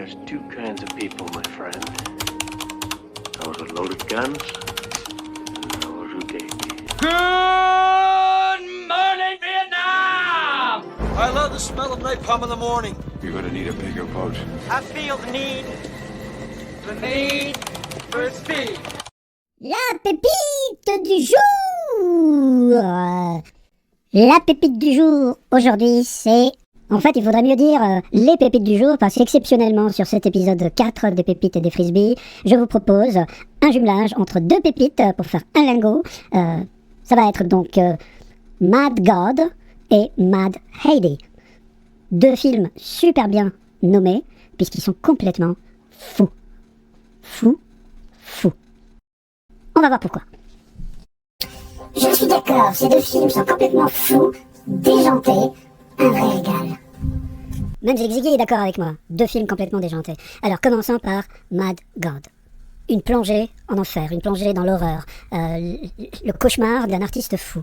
There's two kinds of people, my friend. Those with loaded guns, and those who dig. Good morning, Vietnam! I love the smell of napalm in the morning. You're gonna need a bigger boat. I feel the need for speed. La pépite du jour. La pépite du jour, aujourd'hui, c'est... En fait, il faudrait mieux dire les pépites du jour, parce qu'exceptionnellement, sur cet épisode 4 des pépites et des frisbees, je vous propose un jumelage entre deux pépites pour faire un lingot. Ça va être donc Mad God et Mad Heidi. Deux films super bien nommés, puisqu'ils sont complètement fous. Fous. On va voir pourquoi. Je suis d'accord, ces deux films sont complètement fous, déjantés, un vrai régal. Même Ziggy est d'accord avec moi, deux films complètement déjantés. Alors commençons par Mad God. Une plongée en enfer, une plongée dans l'horreur, le cauchemar d'un artiste fou.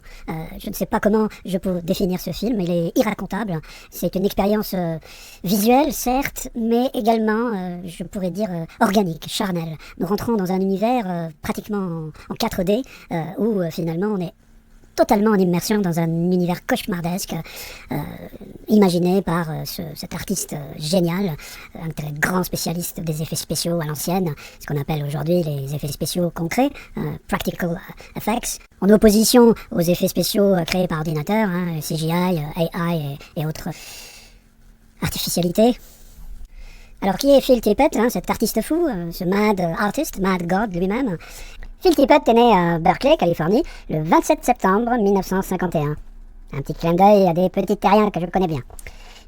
Je ne sais pas comment je peux définir ce film, il est irracontable. C'est une expérience visuelle, certes, mais également, je pourrais dire, organique, charnelle. Nous rentrons dans un univers pratiquement en 4D, où finalement on est totalement en immersion dans un univers cauchemardesque imaginé par cet artiste génial, un très grand spécialiste des effets spéciaux à l'ancienne, ce qu'on appelle aujourd'hui les effets spéciaux concrets, practical effects, en opposition aux effets spéciaux créés par ordinateur, CGI, AI et autres artificialités. Alors qui est Phil Tippett, cet artiste fou, ce mad artist, Mad God lui-même? Phil Tippett est né à Berkeley, Californie, le 27 septembre 1951. Un petit clin d'œil à des petits terriens que je connais bien.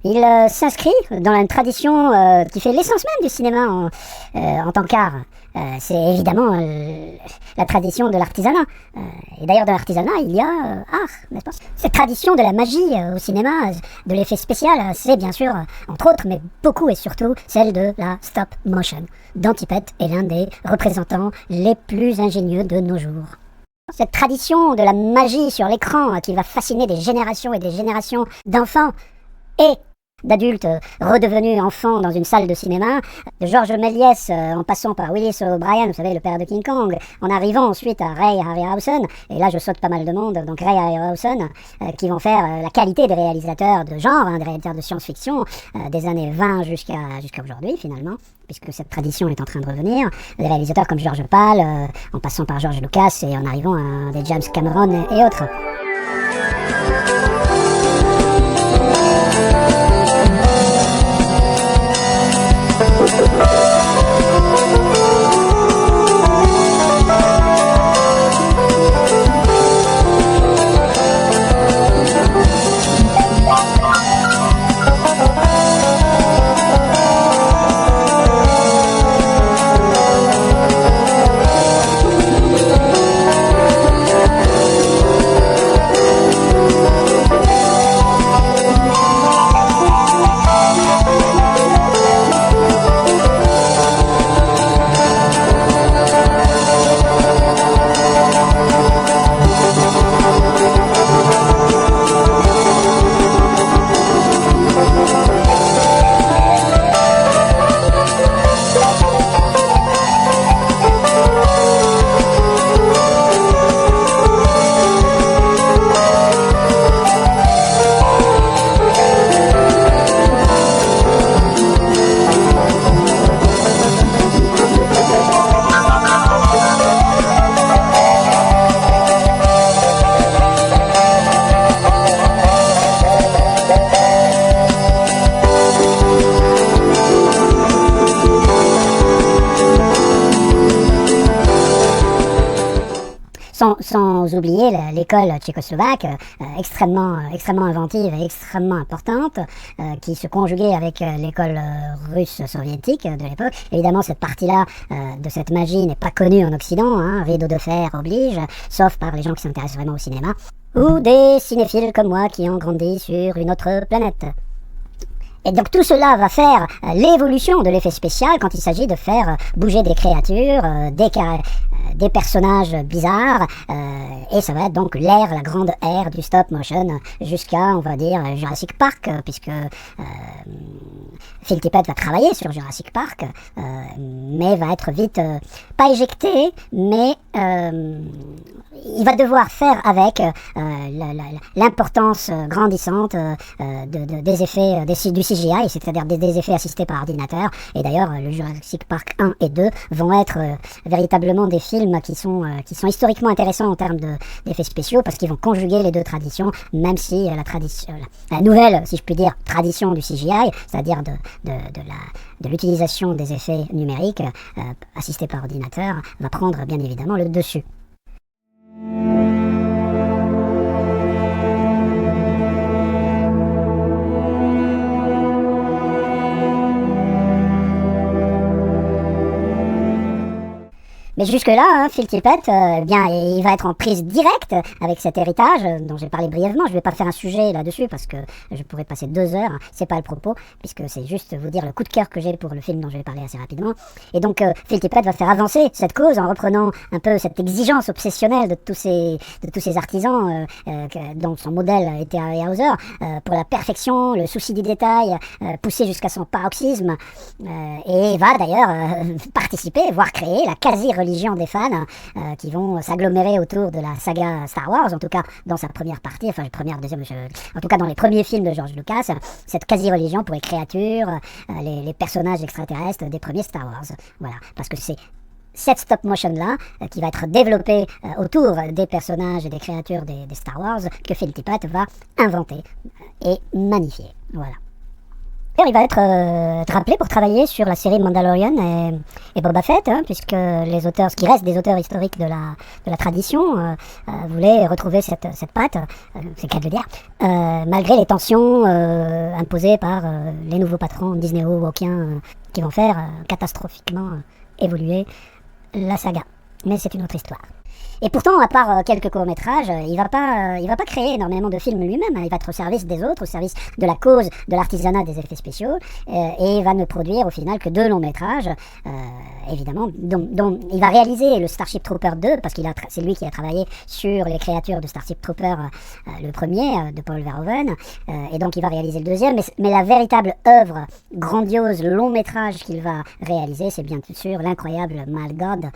Il s'inscrit dans une tradition qui fait l'essence même du cinéma en tant qu'art. C'est évidemment la tradition de l'artisanat. Et d'ailleurs, de l'artisanat, il y a art, n'est-ce pas? Cette tradition de la magie au cinéma, de l'effet spécial, c'est bien sûr, entre autres, mais beaucoup et surtout, celle de la stop motion, dont Tippett est l'un des représentants les plus ingénieux de nos jours. Cette tradition de la magie sur l'écran qui va fasciner des générations et des générations d'enfants et d'adultes redevenus enfants dans une salle de cinéma, de George Méliès en passant par Willis O'Brien, vous savez, le père de King Kong, en arrivant ensuite à Ray Harryhausen, et là je saute pas mal de monde, donc Ray Harryhausen, qui vont faire la qualité des réalisateurs de genre, des réalisateurs de science-fiction, des années 20 jusqu'à aujourd'hui finalement, puisque cette tradition est en train de revenir, des réalisateurs comme George Pal, en passant par George Lucas et en arrivant à des James Cameron et autres. Sans oublier l'école tchécoslovaque, extrêmement inventive et extrêmement importante, qui se conjuguait avec l'école russe soviétique de l'époque. Évidemment, cette partie-là de cette magie n'est pas connue en Occident, rideau de fer oblige, sauf par les gens qui s'intéressent vraiment au cinéma, ou des cinéphiles comme moi qui ont grandi sur une autre planète. Et donc tout cela va faire l'évolution de l'effet spécial quand il s'agit de faire bouger des créatures, des personnages bizarres, et ça va être donc l'ère, la grande ère du stop motion jusqu'à, on va dire, Jurassic Park, puisque Phil Tippett va travailler sur Jurassic Park, mais va être vite, pas éjecté, mais il va devoir faire avec l'importance grandissante des effets du CGI, c'est-à-dire des effets assistés par ordinateur. Et d'ailleurs, le Jurassic Park 1 et 2 vont être véritablement des films qui sont historiquement intéressants en termes d'effets spéciaux, parce qu'ils vont conjuguer les deux traditions, même si la nouvelle, si je puis dire, tradition du CGI, c'est-à-dire de l'utilisation des effets numériques assistés par ordinateur, va prendre bien évidemment le dessus. Mais jusque-là, hein, Phil Tippett, bien, il va être en prise directe avec cet héritage dont j'ai parlé brièvement. Je ne vais pas faire un sujet là-dessus parce que je pourrais passer 2 heures. Hein, c'est pas le propos, puisque c'est juste vous dire le coup de cœur que j'ai pour le film dont je vais parler assez rapidement. Et donc, Phil Tippett va faire avancer cette cause en reprenant un peu cette exigence obsessionnelle de tous ces artisans dont son modèle était Harry Hauser, pour la perfection, le souci du détail, poussé jusqu'à son paroxysme, et va d'ailleurs participer, voire créer la quasi-religion des fans qui vont s'agglomérer autour de la saga Star Wars, en tout cas dans sa première partie, enfin en tout cas dans les premiers films de George Lucas, cette quasi-religion pour les créatures, les personnages extraterrestres des premiers Star Wars. Voilà, parce que c'est cette stop motion là qui va être développée autour des personnages et des créatures des Star Wars que Phil Tippett va inventer et magnifier. Voilà. Il va être rappelé pour travailler sur la série Mandalorian et Boba Fett, hein, puisque les auteurs, ce qui reste des auteurs historiques de la tradition, voulaient retrouver cette patte, c'est le cas de le dire, malgré les tensions imposées par les nouveaux patrons Disney-Wokiens qui vont faire catastrophiquement évoluer la saga. Mais c'est une autre histoire. Et pourtant, à part quelques courts-métrages, il va pas créer énormément de films lui-même, hein. Il va être au service des autres, au service de la cause, de l'artisanat des effets spéciaux, et il va ne produire au final que 2 longs-métrages, évidemment, dont il va réaliser le Starship Trooper 2, parce c'est lui qui a travaillé sur les créatures de Starship Trooper, le premier, de Paul Verhoeven, et donc il va réaliser le deuxième, mais la véritable œuvre grandiose, long-métrage qu'il va réaliser, c'est bien sûr l'incroyable Mad God,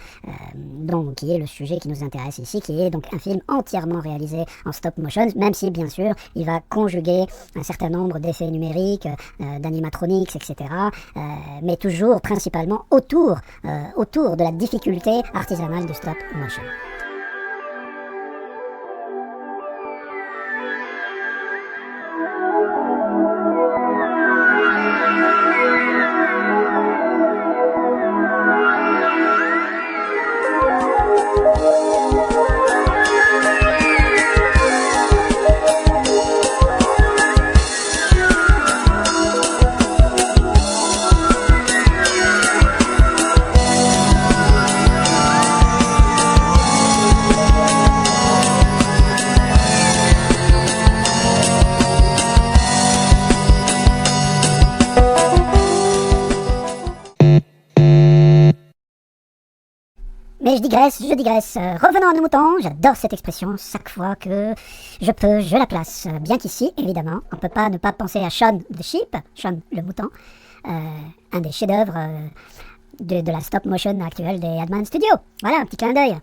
qui est le sujet qui nous intéresse ici, qui est donc un film entièrement réalisé en stop motion, même si bien sûr il va conjuguer un certain nombre d'effets numériques, d'animatronics, etc., mais toujours principalement autour de la difficulté artisanale du stop motion. Mais je digresse. Revenons à nos moutons, j'adore cette expression, chaque fois que je peux, je la place. Bien qu'ici, évidemment, on ne peut pas ne pas penser à Shaun the Sheep, Shaun le mouton, un des chefs-d'œuvre de la stop motion actuelle des Adman Studios. Voilà, un petit clin d'œil.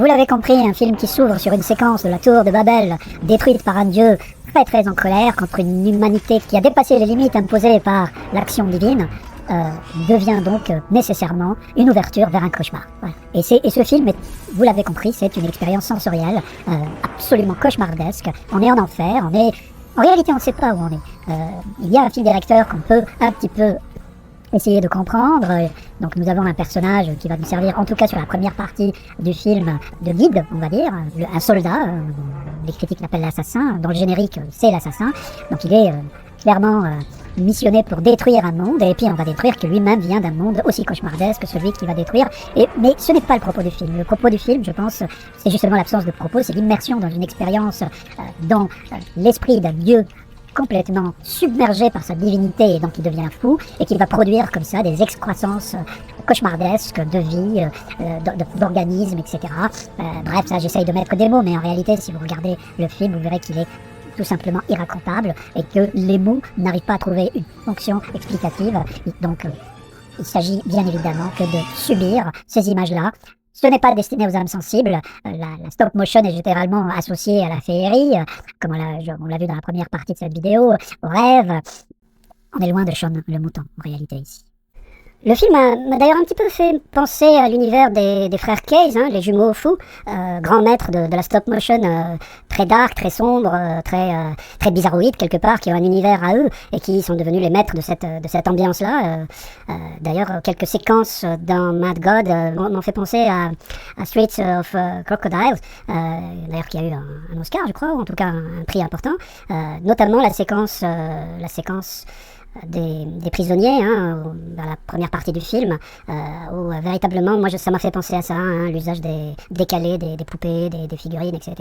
Vous l'avez compris, un film qui s'ouvre sur une séquence de la tour de Babel, détruite par un dieu très très en colère contre une humanité qui a dépassé les limites imposées par l'action divine, devient donc nécessairement une ouverture vers un cauchemar. Voilà. Et ce film, vous l'avez compris, c'est une expérience sensorielle absolument cauchemardesque. On est en enfer, en réalité on ne sait pas où on est. Il y a un fil directeur qu'on peut un petit peu essayer de comprendre. Donc nous avons un personnage qui va nous servir, en tout cas sur la première partie du film, de guide, on va dire, un soldat, les critiques l'appellent l'assassin, dans le générique c'est l'assassin, donc il est clairement missionné pour détruire un monde, et puis on va détruire que lui-même vient d'un monde aussi cauchemardesque que celui qu'il va détruire, mais ce n'est pas le propos du film. Le propos du film, je pense, c'est justement l'absence de propos, c'est l'immersion dans une expérience dans l'esprit d'un dieu complètement submergé par sa divinité et donc il devient fou et qu'il va produire comme ça des excroissances cauchemardesques de vie, d'organismes, etc. Bref, ça j'essaye de mettre des mots, mais en réalité si vous regardez le film, vous verrez qu'il est tout simplement irracontable et que les mots n'arrivent pas à trouver une fonction explicative. Donc il s'agit bien évidemment que de subir ces images-là. Ce n'est pas destiné aux âmes sensibles. La stop motion est généralement associée à la féerie, comme on l'a vu dans la première partie de cette vidéo, au rêve. On est loin de Shaun le mouton, en réalité, ici. Le film m'a d'ailleurs un petit peu fait penser à l'univers des frères Case, les jumeaux fous, grands maîtres de la stop motion, très dark, très sombre, très bizarroïde quelque part, qui ont un univers à eux et qui sont devenus les maîtres de cette ambiance-là. D'ailleurs, quelques séquences dans Mad God m'ont fait penser à Streets of Crocodiles, d'ailleurs qui a eu un Oscar, je crois, ou en tout cas un prix important, notamment la séquence des prisonniers, dans la première partie du film, où véritablement, moi ça m'a fait penser à ça, l'usage décalé des poupées, des figurines, etc.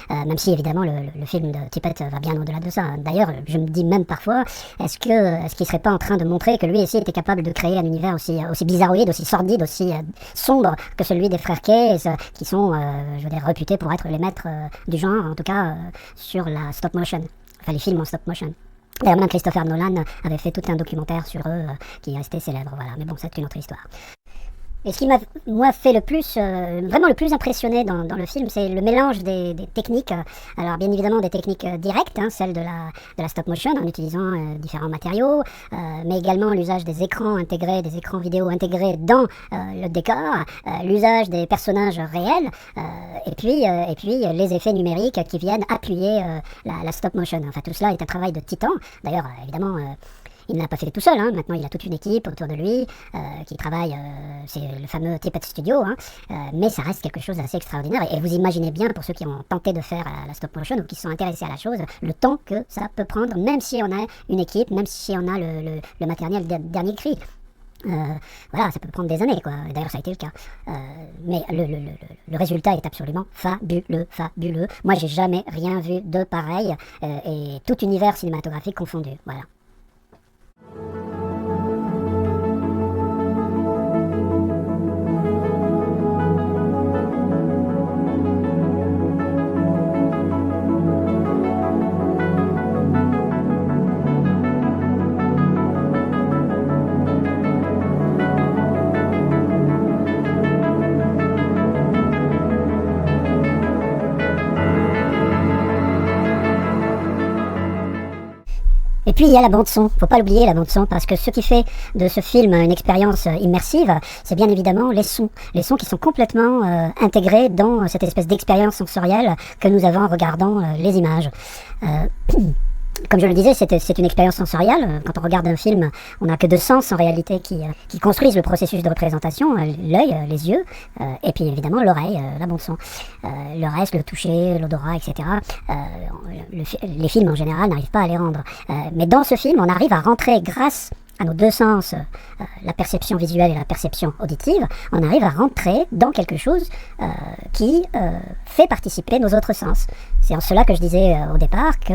Même si évidemment le film de Tippett va bien au-delà de ça. D'ailleurs, je me dis même parfois, est-ce qu'il serait pas en train de montrer que lui aussi était capable de créer un univers aussi bizarroïde, aussi sordide, aussi sombre que celui des frères Case, qui sont, je veux dire, réputés pour être les maîtres du genre, en tout cas sur la stop motion, enfin les films en stop motion. D'ailleurs, même Christopher Nolan avait fait tout un documentaire sur eux qui est resté célèbre, voilà. Mais bon, c'est une autre histoire. Et ce qui m'a, moi, fait le plus, vraiment le plus impressionné dans le film, c'est le mélange des techniques. Alors, bien évidemment, des techniques directes, celles de la stop motion, en utilisant différents matériaux, mais également l'usage des écrans intégrés, des écrans vidéo intégrés dans le décor, l'usage des personnages réels, et puis les effets numériques qui viennent appuyer la stop motion. Enfin, tout cela est un travail de titan. D'ailleurs, évidemment, il ne l'a pas fait tout seul, maintenant il a toute une équipe autour de lui qui travaille, c'est le fameux Tippett Studio, mais ça reste quelque chose d'assez extraordinaire. Et vous imaginez bien, pour ceux qui ont tenté de faire la stop motion ou qui sont intéressés à la chose, le temps que ça peut prendre, même si on a une équipe, même si on a le matériel dernier cri. Voilà, ça peut prendre des années, quoi. D'ailleurs, ça a été le cas. Mais le résultat est absolument fabuleux. Moi, j'ai jamais rien vu de pareil, et tout univers cinématographique confondu. Voilà. Et puis il y a la bande-son, faut pas l'oublier la bande-son, parce que ce qui fait de ce film une expérience immersive, c'est bien évidemment les sons qui sont complètement intégrés dans cette espèce d'expérience sensorielle que nous avons en regardant les images. Comme je le disais, c'est une expérience sensorielle. Quand on regarde un film, on n'a que deux sens en réalité qui construisent le processus de représentation, l'œil, les yeux, et puis évidemment l'oreille, la bande-son. Le reste, le toucher, l'odorat, etc. Les films en général n'arrivent pas à les rendre. Mais dans ce film, on arrive à rentrer grâce à nos deux sens, la perception visuelle et la perception auditive, on arrive à rentrer dans quelque chose qui fait participer nos autres sens. C'est en cela que je disais au départ que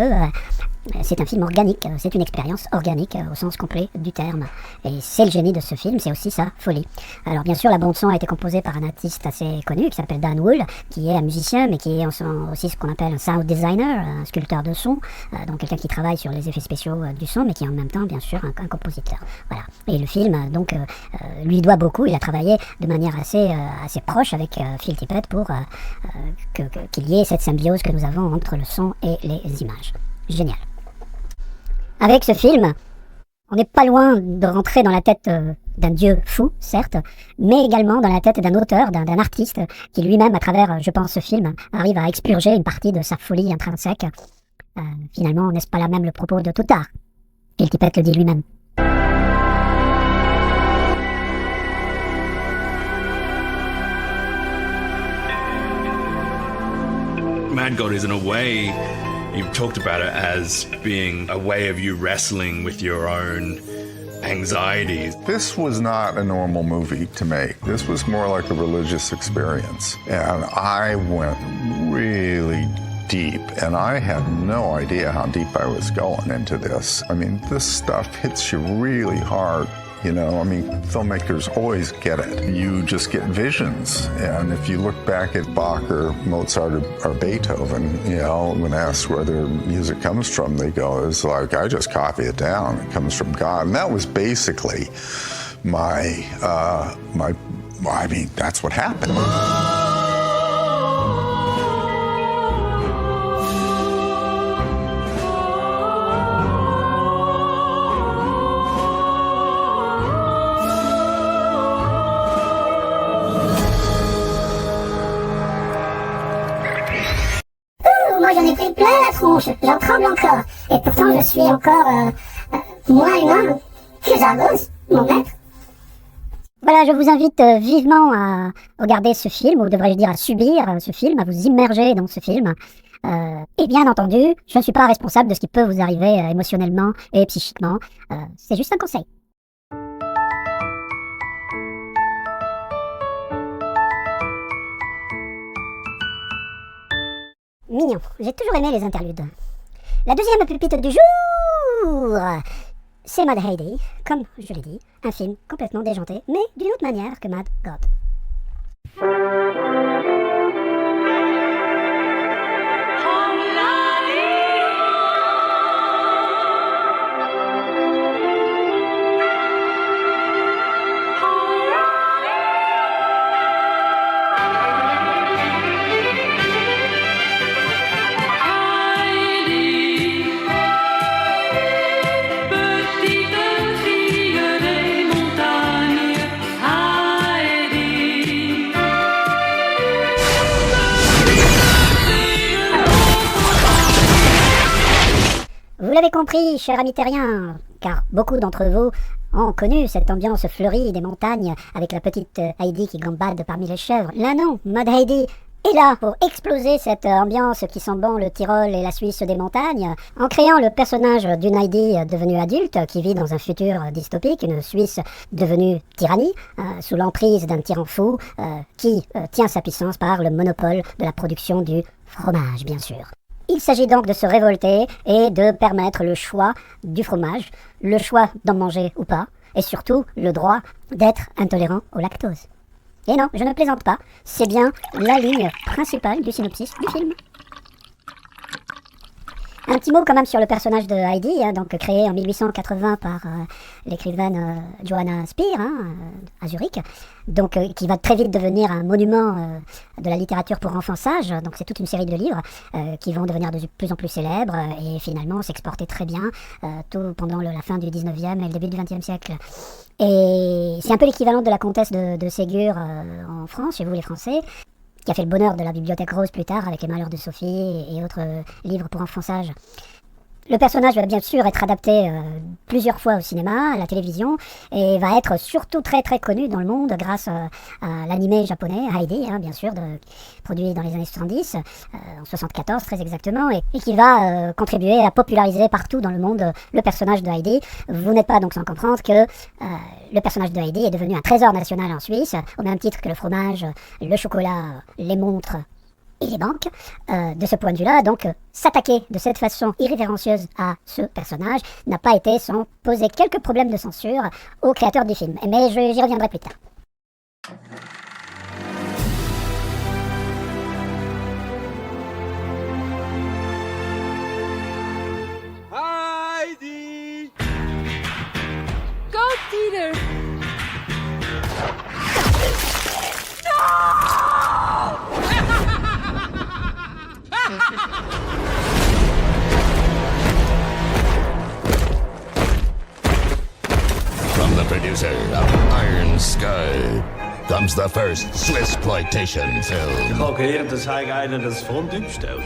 C'est un film organique, c'est une expérience organique au sens complet du terme. Et c'est le génie de ce film, c'est aussi sa folie. Alors bien sûr, la bande-son a été composée par un artiste assez connu qui s'appelle Dan Wool, qui est un musicien, mais qui est aussi ce qu'on appelle un sound designer, un sculpteur de son, donc quelqu'un qui travaille sur les effets spéciaux du son, mais qui est en même temps, bien sûr, un compositeur. Voilà. Et le film, donc, lui doit beaucoup. Il a travaillé de manière assez proche avec Phil Tippett pour qu'il y ait cette symbiose que nous avons entre le son et les images. Génial. Avec ce film, on n'est pas loin de rentrer dans la tête d'un dieu fou, certes, mais également dans la tête d'un auteur, d'un artiste, qui lui-même, à travers, je pense, ce film, arrive à expurger une partie de sa folie intrinsèque. Finalement, n'est-ce pas là même le propos de tout art? Phil Tippett le dit lui-même. Mad God is, in a way, you've talked about it as being a way of you wrestling with your own anxieties. This was not a normal movie to make. This was more like a religious experience. And I went really deep, and I had no idea how deep I was going into this. I mean, this stuff hits you really hard. You know, I mean, filmmakers always get it. You just get visions. And if you look back at Bach or Mozart or Beethoven, you know, when asked where their music comes from, they go, it's like, I just copy it down. It comes from God. And that was basically I mean, that's what happened. Moi j'en ai pris plein la tronche, j'en tremble encore. Et pourtant je suis encore moins humain que Zardoz, mon maître. Voilà, je vous invite vivement à regarder ce film, ou devrais-je dire à subir ce film, à vous immerger dans ce film. Et bien entendu, je ne suis pas responsable de ce qui peut vous arriver émotionnellement et psychiquement. C'est juste un conseil. Mignon, j'ai toujours aimé les interludes. La deuxième pépite du jour, c'est Mad Heidi, comme je l'ai dit, un film complètement déjanté, mais d'une autre manière que Mad God. Vous l'avez compris, cher ami terrien, car beaucoup d'entre vous ont connu cette ambiance fleurie des montagnes avec la petite Heidi qui gambade parmi les chèvres. Là non, Mad Heidi est là pour exploser cette ambiance qui sent bon le Tyrol et la Suisse des montagnes, en créant le personnage d'une Heidi devenue adulte qui vit dans un futur dystopique, une Suisse devenue tyrannie, sous l'emprise d'un tyran fou qui tient sa puissance par le monopole de la production du fromage, bien sûr. Il s'agit donc de se révolter et de permettre le choix du fromage, le choix d'en manger ou pas, et surtout le droit d'être intolérant au lactose. Et non, je ne plaisante pas, c'est bien la ligne principale du synopsis du film. Un petit mot quand même sur le personnage de Heidi, donc créé en 1880 par l'écrivaine Johanna Speer, à Zurich, donc qui va très vite devenir un monument de la littérature pour enfants sages. Donc c'est toute une série de livres qui vont devenir de plus en plus célèbres et finalement s'exporter très bien tout pendant la fin du 19e et le début du 20e siècle. Et c'est un peu l'équivalent de la comtesse de Ségur en France, chez vous les Français, qui a fait le bonheur de la Bibliothèque Rose plus tard avec Les Malheurs de Sophie et autres livres pour enfants sages. Le personnage va bien sûr être adapté plusieurs fois au cinéma, à la télévision, et va être surtout très très connu dans le monde grâce à l'animé japonais, Heidi, bien sûr, produit dans les années 70, en 74 très exactement, et qui va contribuer à populariser partout dans le monde le personnage de Heidi. Vous n'êtes pas donc sans comprendre que le personnage de Heidi est devenu un trésor national en Suisse, au même titre que le fromage, le chocolat, les montres et les banques. De ce point de vue-là, donc, s'attaquer de cette façon irrévérencieuse à ce personnage n'a pas été sans poser quelques problèmes de censure aux créateurs du film. Mais j'y reviendrai plus tard. Heidi! Go, Peter! From the producer of Iron Sky comes the first Swissploitation film. Ich habe gehört, dass Heike einer das Fondue bestellt.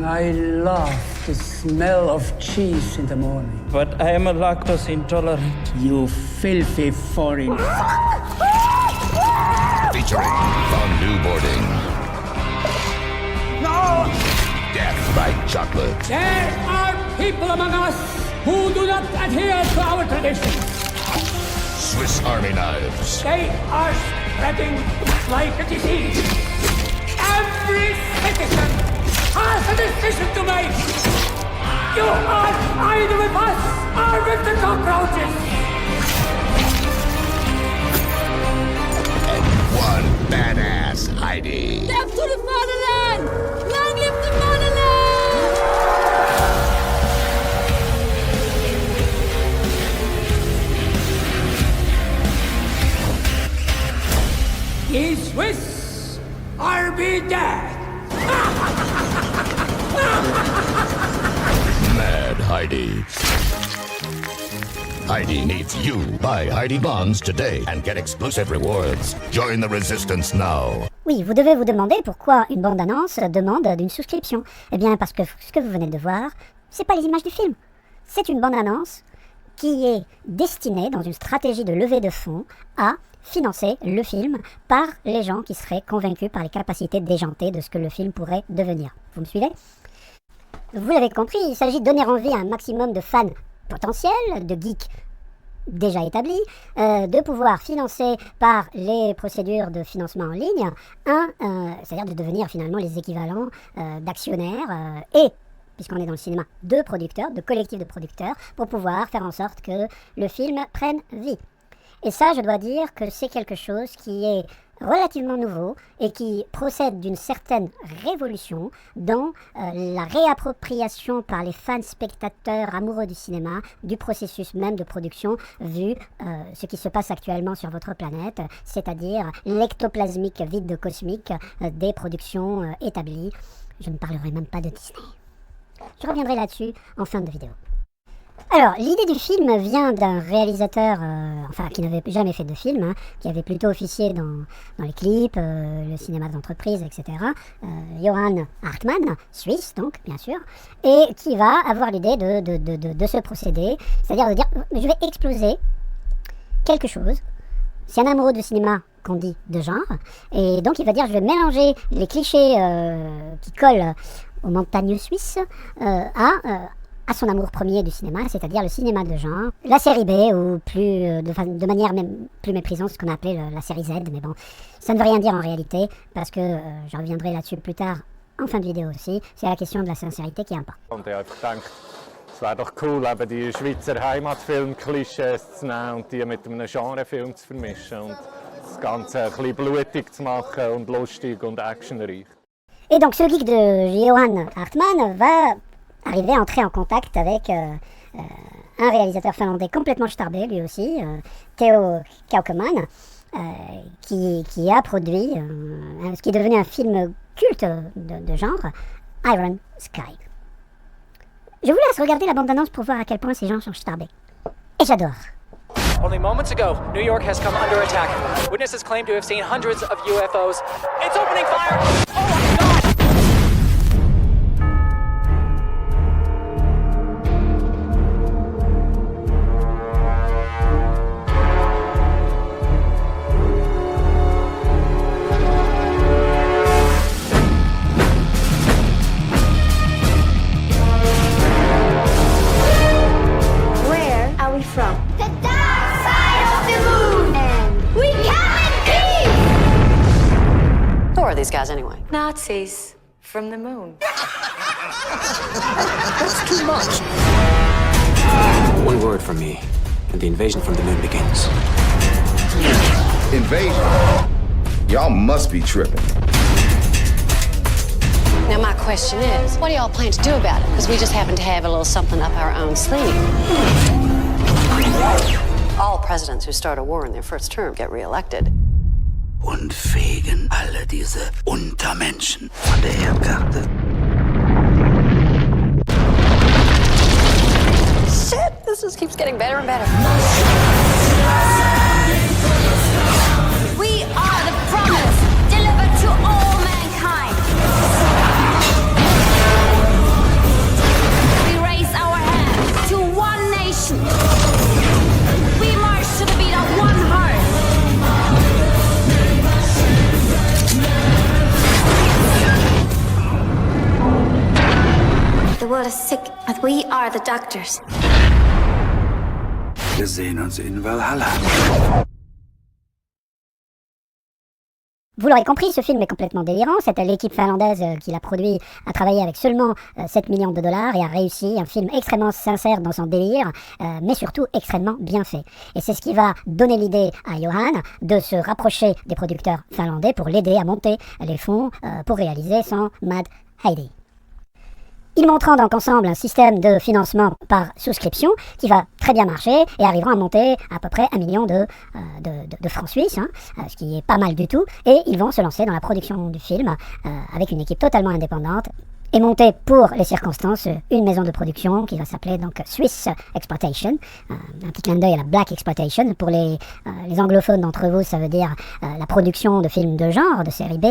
I love the smell of cheese in the morning. But I am a lactose intolerant. You filthy foreign Featuring fondue boarding. No! Death by chocolate. There are people among us who do not adhere to our traditions. Swiss Army knives. They are spreading like a disease. Every citizen has a decision to make. You are either with us or with the cockroaches. And one badass Heidi. Death to the fatherland! Long live the fatherland! Ye Swiss are be dead. Mad Heidi. Heidi needs you. Buy Heidi Bonds today and get exclusive rewards. Join the resistance now. Oui, vous devez vous demander pourquoi une bande-annonce demande d'une souscription. Eh bien, parce que ce que vous venez de voir, c'est pas les images du film. C'est une bande-annonce qui est destinée, dans une stratégie de levée de fonds, à financer le film par les gens qui seraient convaincus par les capacités déjantées de ce que le film pourrait devenir. Vous me suivez ? Vous l'avez compris, il s'agit de donner envie à un maximum de fans potentiels, de geeks déjà établis, de pouvoir financer par les procédures de financement en ligne, c'est-à-dire de devenir finalement les équivalents d'actionnaires et, puisqu'on est dans le cinéma, de producteurs, de collectifs de producteurs, pour pouvoir faire en sorte que le film prenne vie. Et ça, je dois dire que c'est quelque chose qui est relativement nouveau et qui procède d'une certaine révolution dans la réappropriation par les fans spectateurs amoureux du cinéma du processus même de production vu ce qui se passe actuellement sur votre planète, c'est-à-dire l'ectoplasmique vide cosmique des productions établies. Je ne parlerai même pas de Disney. Je reviendrai là-dessus en fin de vidéo. Alors, l'idée du film vient d'un réalisateur, qui n'avait jamais fait de film, qui avait plutôt officié dans les clips, le cinéma d'entreprise, etc. Johan Hartmann, suisse donc, bien sûr, et qui va avoir l'idée de ce procédé, c'est-à-dire de dire, je vais exploser quelque chose. C'est un amoureux de cinéma qu'on dit de genre, et donc il va dire, je vais mélanger les clichés qui collent aux montagnes suisses à son amour premier du cinéma, c'est-à-dire le cinéma de genre, la série B, ou plus de manière même plus méprisante, ce qu'on a appelé la série Z, mais bon, ça ne veut rien dire en réalité, parce que je reviendrai là-dessus plus tard, en fin de vidéo aussi, c'est la question de la sincérité qui importe. Und ich habe gedacht, es wäre doch cool, eben die Schweizer Heimatfilm-Klischees zu nehmen und die mit einem Genrefilm zu vermischen und das Ganze ein bisschen blutig zu machen und lustig und actionreich. Et donc ce geek de Johan Hartmann va arriver à entrer en contact avec un réalisateur finlandais complètement starbé, lui aussi, Teo Kaukoman, qui a produit ce qui est devenu un film culte de genre, Iron Sky. Je vous laisse regarder la bande-annonce pour voir à quel point ces gens sont starbés. Et j'adore. Only moments ago, New York has come under attack. Witnesses claim to have seen hundreds of UFOs. It's opening fire! Oh my God! From the dark side of the moon, and we come in peace. Thor are these guys anyway? Nazis from the moon. That's too much. One word from me, and the invasion from the moon begins. Invasion? Y'all must be tripping. Now my question is, what do y'all plan to do about it? Because we just happen to have a little something up our own sleeve. All presidents who start a war in their first term get reelected. Und fegen alle diese Untermenschen von der Erdkarte. Shit, this just keeps getting better and better. We are the promise delivered to all mankind. We raise our hands to one nation. We march to the beat of one heart. The world is sick, but we are the doctors. Wir sehen uns in Valhalla. Vous l'aurez compris, ce film est complètement délirant. C'est l'équipe finlandaise qui l'a produit, a travaillé avec seulement 7 millions de dollars et a réussi un film extrêmement sincère dans son délire, mais surtout extrêmement bien fait. Et c'est ce qui va donner l'idée à Johan de se rapprocher des producteurs finlandais pour l'aider à monter les fonds pour réaliser son Mad Heidi. Ils montrent donc ensemble un système de financement par souscription qui va très bien marcher et arriveront à monter à peu près 1 million de francs suisses, ce qui est pas mal du tout. Et ils vont se lancer dans la production du film avec une équipe totalement indépendante et monter pour les circonstances une maison de production qui va s'appeler donc Swiss Exploitation, un petit clin d'œil à la Black Exploitation. Pour les anglophones d'entre vous, ça veut dire la production de films de genre, de série B,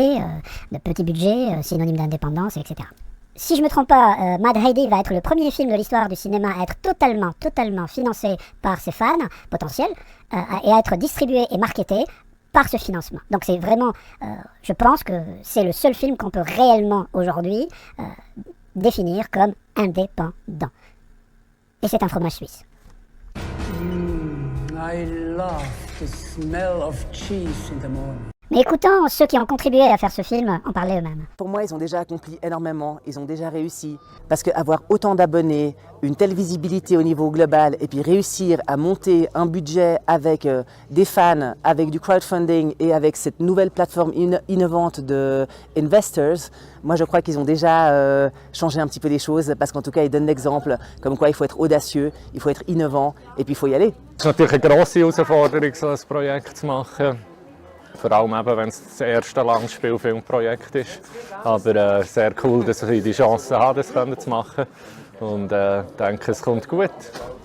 de petit budget, synonyme d'indépendance, etc. Si je ne me trompe pas, Mad Heidi va être le premier film de l'histoire du cinéma à être totalement financé par ses fans potentiels et à être distribué et marketé par ce financement. Donc c'est vraiment, je pense que c'est le seul film qu'on peut réellement aujourd'hui définir comme indépendant. Et c'est un fromage suisse. I love the smell of cheese in the morning. Mais écoutons ceux qui ont contribué à faire ce film en parler eux-mêmes. Pour moi, ils ont déjà accompli énormément, ils ont déjà réussi. Parce qu'avoir autant d'abonnés, une telle visibilité au niveau global, et puis réussir à monter un budget avec des fans, avec du crowdfunding et avec cette nouvelle plateforme innovante de investors, moi je crois qu'ils ont déjà changé un petit peu les choses, parce qu'en tout cas ils donnent l'exemple comme quoi il faut être audacieux, il faut être innovant, et puis il faut y aller. Es ist natürlich eine grosse Herausforderung, so ein Projekt zu machen. Vor allem eben, wenn es das erste Langspielfilmprojekt ist. Aber sehr cool, dass ich die Chance habe, das zu machen. Und denke, es kommt gut.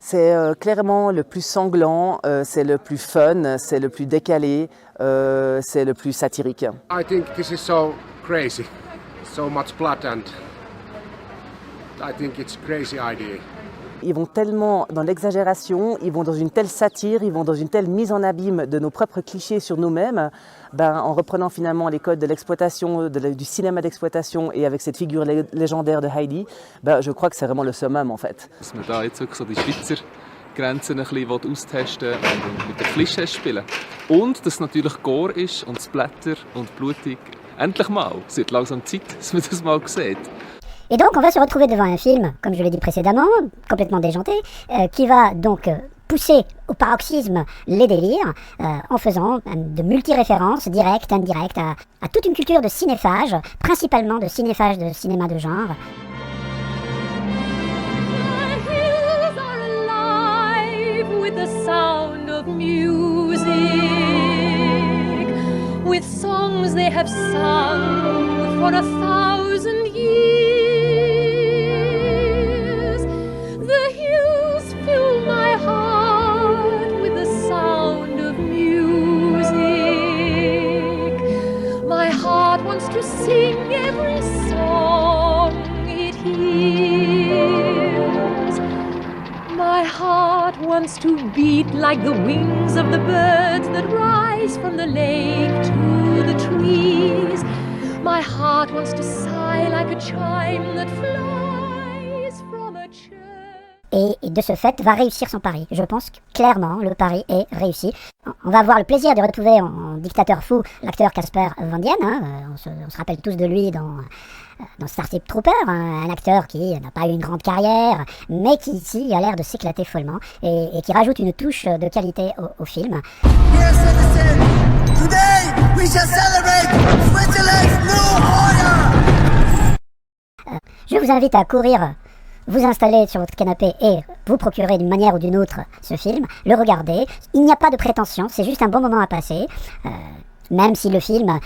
C'est clairement le plus sanglant, c'est le plus fun, c'est le plus décalé, c'est le plus satirique. I think this is so crazy, so much blood, and I think it's a crazy idea. Ils vont tellement dans l'exagération, ils vont dans une telle satire, ils vont dans une telle mise en abîme de nos propres clichés sur nous-mêmes, en reprenant finalement les codes de l'exploitation, du cinéma d'exploitation et avec cette figure légendaire de Heidi, je crois que c'est vraiment le summum en fait. Dass man da jetzt wirklich so die Schweizer Grenzen ein bisschen austesten und mit den Klischees spielen. Und dass es natürlich Gore ist und Splatter und blutig. Endlich mal, es wird langsam Zeit, dass man das mal sieht. Et donc on va se retrouver devant un film, comme je l'ai dit précédemment, complètement déjanté, qui va donc pousser au paroxysme les délires en faisant de multi-références directes, indirectes, à toute une culture de cinéphage, principalement de cinéphage de cinéma de genre. The hills are alive with the sound of music, with songs they have sung for 1,000 years. The hills fill my heart with the sound of music. My heart wants to sing every song it hears. My heart wants to beat like the wings of the birds that rise from the lake to the trees. My heart wants to sigh like a chime that flies from a church. et de ce fait va réussir son pari. Je pense que clairement le pari est réussi. On va avoir le plaisir de retrouver en dictateur fou l'acteur Casper Van Dien, on se rappelle tous de lui dans Starship Trooper, un acteur qui n'a pas eu une grande carrière, mais qui ici a l'air de s'éclater follement et qui rajoute une touche de qualité au film. Dear citizen, today we shall celebrate Switzerland's new order. Je vous invite à courir, vous installer sur votre canapé et vous procurer d'une manière ou d'une autre ce film, le regarder. Il n'y a pas de prétention, c'est juste un bon moment à passer, même si le film,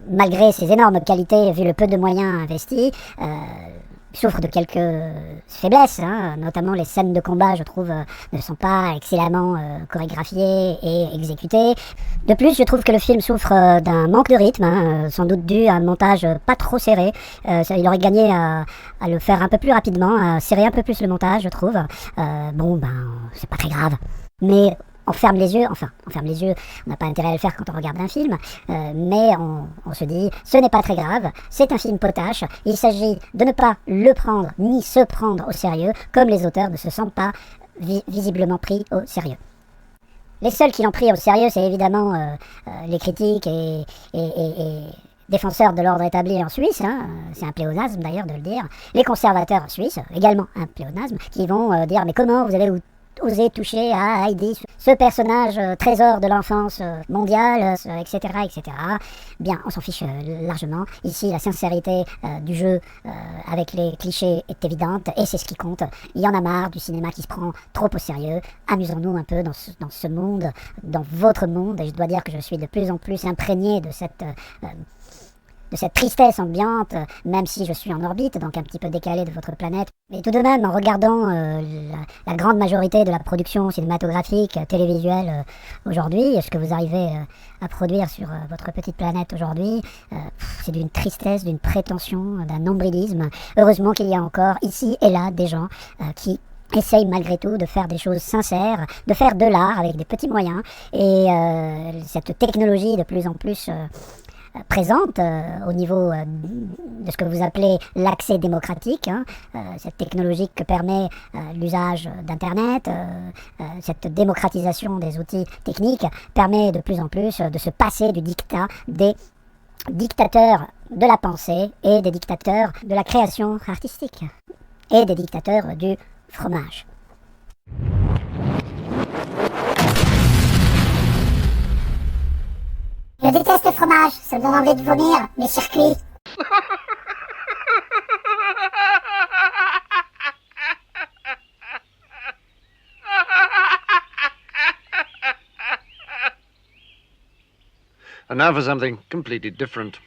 malgré ses énormes qualités, vu le peu de moyens investis, souffre de quelques faiblesses, notamment les scènes de combat, je trouve, ne sont pas excellemment chorégraphiées et exécutées. De plus, je trouve que le film souffre d'un manque de rythme, sans doute dû à un montage pas trop serré. Il aurait gagné à le faire un peu plus rapidement, à serrer un peu plus le montage, je trouve. C'est pas très grave. Mais on ferme les yeux, on n'a pas intérêt à le faire quand on regarde un film, mais on se dit, ce n'est pas très grave, c'est un film potache, il s'agit de ne pas le prendre, ni se prendre au sérieux, comme les auteurs ne se sentent pas visiblement pris au sérieux. Les seuls qui l'ont pris au sérieux, c'est évidemment les critiques et défenseurs de l'ordre établi en Suisse, c'est un pléonasme d'ailleurs de le dire, les conservateurs suisses, également un pléonasme, qui vont dire, mais comment vous allez oser toucher à Heidi, ce personnage trésor de l'enfance mondiale, etc., etc. Bien, on s'en fiche largement. Ici, la sincérité du jeu avec les clichés est évidente et c'est ce qui compte. Il y en a marre du cinéma qui se prend trop au sérieux. Amusons-nous un peu dans ce monde, dans votre monde, et je dois dire que je suis de plus en plus imprégné de cette tristesse ambiante, même si je suis en orbite, donc un petit peu décalé de votre planète. Mais tout de même, en regardant la grande majorité de la production cinématographique, télévisuelle aujourd'hui, ce que vous arrivez à produire sur votre petite planète aujourd'hui, c'est d'une tristesse, d'une prétention, d'un nombrilisme. Heureusement qu'il y a encore ici et là des gens qui essayent malgré tout de faire des choses sincères, de faire de l'art avec des petits moyens, et cette technologie de plus en plus présente au niveau de ce que vous appelez l'accès démocratique, cette technologie que permet l'usage d'Internet, cette démocratisation des outils techniques permet de plus en plus de se passer du dictat des dictateurs de la pensée et des dictateurs de la création artistique et des dictateurs du fromage. Je déteste le fromage, ça me donne envie de vomir, mes circuits. And now for something completely different.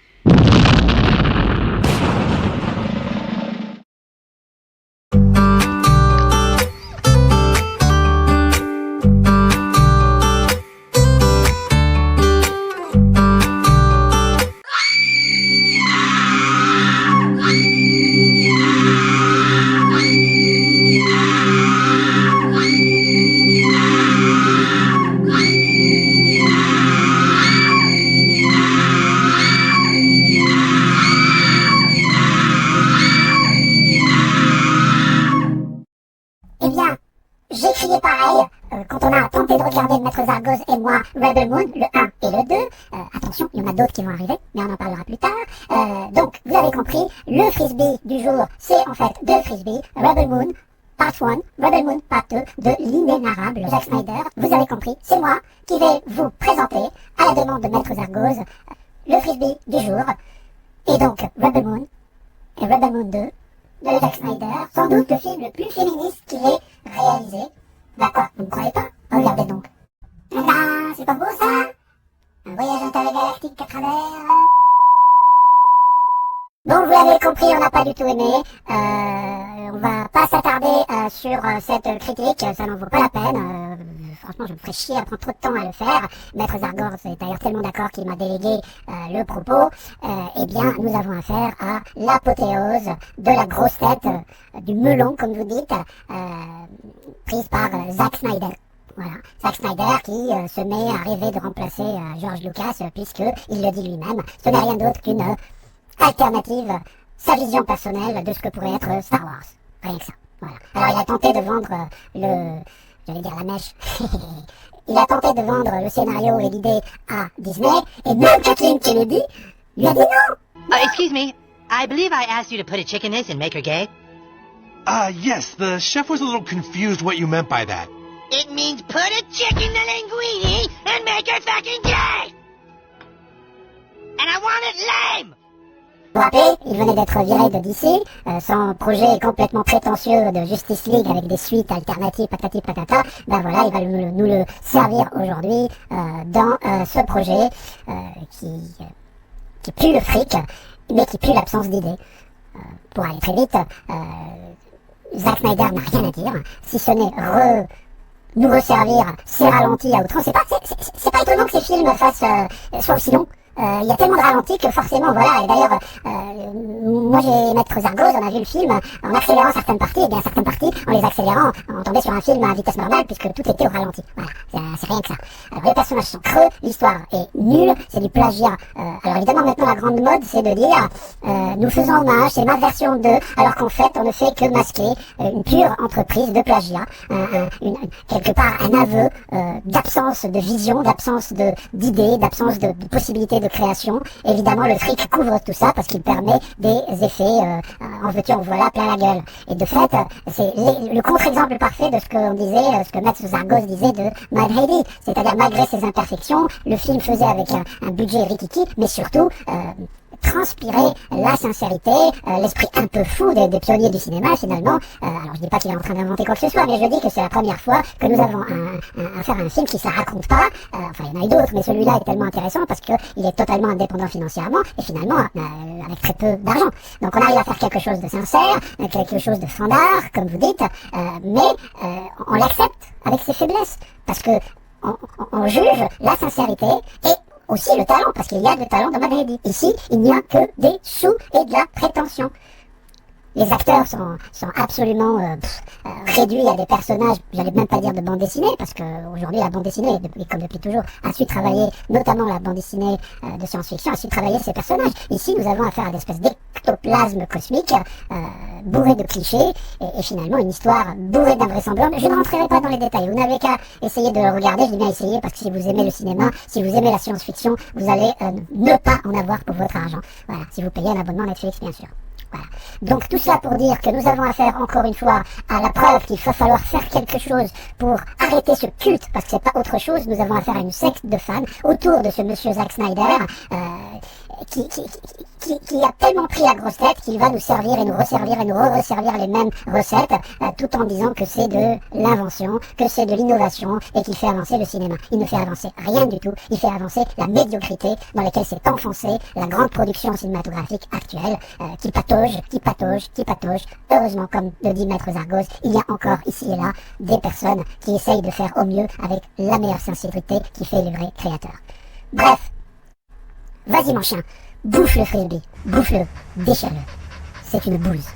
Eh bien, j'ai crié pareil quand on a tenté de regarder Maître Zargoz et moi Rebel Moon, le 1 et le 2. Attention, il y en a d'autres qui vont arriver, mais on en parlera plus tard. Donc, vous avez compris, le frisbee du jour, c'est en fait deux frisbees, Rebel Moon Part 1, Rebel Moon Part 2 de l'inénarrable Zack Snyder. Vous avez compris, c'est moi qui vais vous présenter, à la demande de Maître Zargoz, le frisbee du jour. Et donc, Rebel Moon et Rebel Moon 2 de Zack Snyder, sans doute le film le plus féministe qu'il ait réalisé. D'accord, vous ne croyez pas? Regardez donc. Ah, c'est pas beau ça? Un voyage intergalactique à travers... Bon, vous l'avez compris, on n'a pas du tout aimé. On va pas s'attarder sur cette critique, ça n'en vaut pas la peine. Franchement, je me ferais chier à prendre trop de temps à le faire. Maître Zargoz est d'ailleurs tellement d'accord qu'il m'a délégué le propos. Eh bien, nous avons affaire à l'apothéose de la grosse tête, du melon, comme vous dites, prise par Zack Snyder. Voilà, Zack Snyder qui se met à rêver de remplacer George Lucas, puisqu'il le dit lui-même, ce n'est rien d'autre qu'une alternative, sa vision personnelle de ce que pourrait être Star Wars. Rien que ça. Voilà. Alors il a tenté de vendre j'allais dire la mèche. Il a tenté de vendre le scénario et l'idée à Disney, et même Kathleen Kennedy lui a dit non. Excuse me, I believe I asked you to put a chick in this and make her gay. Yes, the chef was a little confused what you meant by that. It means put a chick in the linguine and make her fucking gay! And I want it lame! Vous vous rappelez, il venait d'être viré de DC, son projet complètement prétentieux de Justice League avec des suites alternatives, patati patata, ben voilà, il va nous le servir aujourd'hui dans ce projet qui pue le fric, mais qui pue l'absence d'idées. Pour aller très vite, Zack Snyder n'a rien à dire, si ce n'est nous resservir ses ralentis à outrance. C'est pas étonnant que ces films soient aussi longs. Il y a tellement de ralentis que forcément, voilà, et d'ailleurs, moi j'ai Maître Zargoz, on a vu le film en accélérant certaines parties, et bien certaines parties, en les accélérant, on tombait sur un film à vitesse normale, puisque tout était au ralenti. Voilà, c'est rien que ça. Alors les personnages sont creux, l'histoire est nulle, c'est du plagiat. Alors évidemment, maintenant la grande mode, c'est de dire, nous faisons hommage, c'est ma version 2, alors qu'en fait, on ne fait que masquer une pure entreprise de plagiat, quelque part un aveu d'absence de vision, d'absence d'idées, d'absence de possibilités de création. Évidemment, le fric couvre tout ça parce qu'il permet des effets en veux-tu en voilà plein la gueule. Et de fait, c'est le contre-exemple parfait de ce qu'on disait, ce que Matt Zargoz disait de Mad Heidi. C'est-à-dire, malgré ses imperfections, le film faisait avec un budget rikiki, mais surtout transpirer la sincérité, l'esprit un peu fou des pionniers du cinéma finalement. Alors je dis pas qu'il est en train d'inventer quoi que ce soit, mais je dis que c'est la première fois que nous avons affaire à un film qui se raconte pas. Enfin il y en a eu d'autres, mais celui-là est tellement intéressant parce qu'il est totalement indépendant financièrement et finalement avec très peu d'argent. Donc on arrive à faire quelque chose de sincère, quelque chose de standard, comme vous dites, mais on l'accepte avec ses faiblesses parce que on juge la sincérité et aussi le talent, parce qu'il y a du talent dans Mad Heidi. Ici, il n'y a que des sous et de la prétention. Les acteurs sont absolument réduits à des personnages, j'allais même pas dire de bande dessinée, parce que aujourd'hui la bande dessinée, comme depuis toujours, a su travailler, notamment la bande dessinée de science-fiction, a su travailler ces personnages. Ici, nous avons affaire à des espèces d'ectoplasme cosmique, bourré de clichés, et finalement une histoire bourrée d'invraisemblances. Je ne rentrerai pas dans les détails, vous n'avez qu'à essayer de le regarder, je dis bien essayer, parce que si vous aimez le cinéma, si vous aimez la science-fiction, vous allez ne pas en avoir pour votre argent. Voilà, si vous payez un abonnement Netflix, bien sûr. Voilà. Donc tout cela pour dire que nous avons affaire encore une fois à la preuve qu'il va falloir faire quelque chose pour arrêter ce culte, parce que c'est pas autre chose. Nous avons affaire à une secte de fans autour de ce monsieur Zack Snyder qui a tellement pris la grosse tête qu'il va nous servir et nous resservir et nous resservir les mêmes recettes tout en disant que c'est de l'invention, que c'est de l'innovation et qu'il fait avancer le cinéma. Il ne fait avancer rien du tout, il fait avancer la médiocrité dans laquelle s'est enfoncée la grande production cinématographique actuelle qui patauge. Heureusement, comme le dit Maître Zargoz, il y a encore ici et là des personnes qui essayent de faire au mieux avec la meilleure sincérité qui fait les vrais créateurs. Bref, vas-y mon chien, bouffe le frisbee, bouffe-le, déchire-le. C'est une bouse.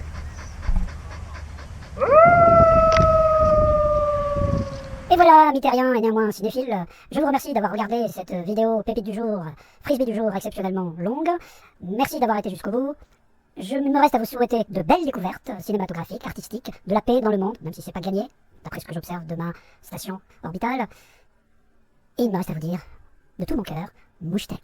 Et voilà, Mitterrand et néanmoins cinéphile, je vous remercie d'avoir regardé cette vidéo pépite du jour, frisbee du jour exceptionnellement longue. Merci d'avoir été jusqu'au bout. Je me reste à vous souhaiter de belles découvertes cinématographiques, artistiques, de la paix dans le monde, même si c'est pas gagné, d'après ce que j'observe de ma station orbitale. Et il me reste à vous dire, de tout mon cœur, mouche-tech.